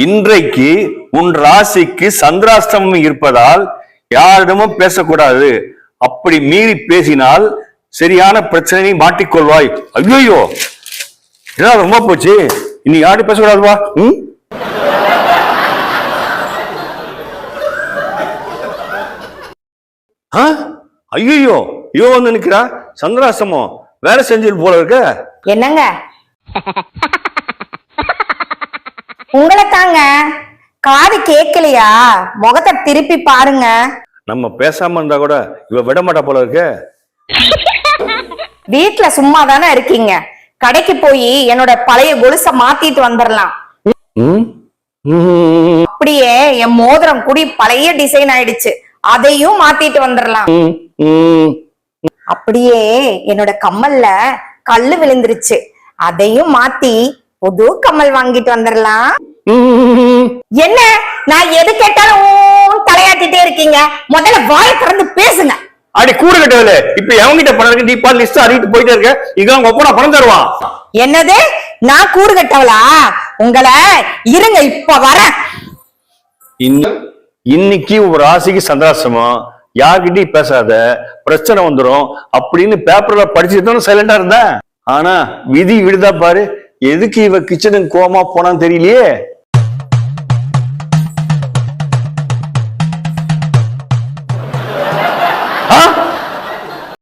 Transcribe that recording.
இன்றைக்கு உன் ராசிக்கு சந்திராஷ்டமம் இருப்பதால் யாரிடமும் பேசக்கூடாது. அப்படி மீறி பேசினால் சரியான பிரச்சனையை மாட்டிக்கொள்வாய். ஐயோ என்ன ரொம்ப போச்சு, இனி யாரும் பேசக்கூடாதுவா. ஐயோ ஐயோ வந்து நிக்கிறா, சந்திராஷ்டமம் வேலை செஞ்சிட்டு போல இருக்க. என்னங்க உங்களை தாங்க, காது கேட்கலையா? முகத்தை திருப்பி பாருங்க. நம்ம பேசாம இருந்தா கூட இவ விட மாட்டா போல இருக்க. வீட்டுல சும்மா தானே இருக்கீங்க, கடைக்கு போய் என்னோட பழைய கொலுச மாத்திட்டு வந்துடலாம். அப்படியே என் மோதிரம் கூடி பழைய டிசைன் ஆயிடுச்சு, அதையும் மாத்திட்டு வந்துடலாம். அப்படியே என்னோட கம்மல்ல கல்லு விழுந்துருச்சு, அதையும் மாத்தி புது கம்மல் வாங்கிட்டு வந்துடலாம். என்ன நான் எது கேட்டாலும் தலையாட்டிட்டே இருக்கீங்க, முதல்ல வாய் திறந்து பேசுங்க. அடி கூடு கட்டவில்லை, இப்ப எவங்கிட்ட பணம் இருக்கு? நீ பா லிஸ்ட் அறிவிட்டு போயிட்டே இருக்க, இங்க அவங்க ஒப்பனா பணம் தருவான். என்னது நான் கூடு கட்டவளா? உங்களை இருங்க இப்ப வர. இன்னைக்கு ஒரு ராசிக்கு சந்திராஷ்டமம், யார்கிட்டயும் பேசாத, பிரச்சனை வந்துடும் அப்படின்னு பேப்பர்ல படிச்சுட்டு சைலண்டா இருந்தேன். ஆனா விதி விடுதா பாரு, எதுக்கு இவ கிச்சனுக்கு கோமா போனான்னு தெரியலையே.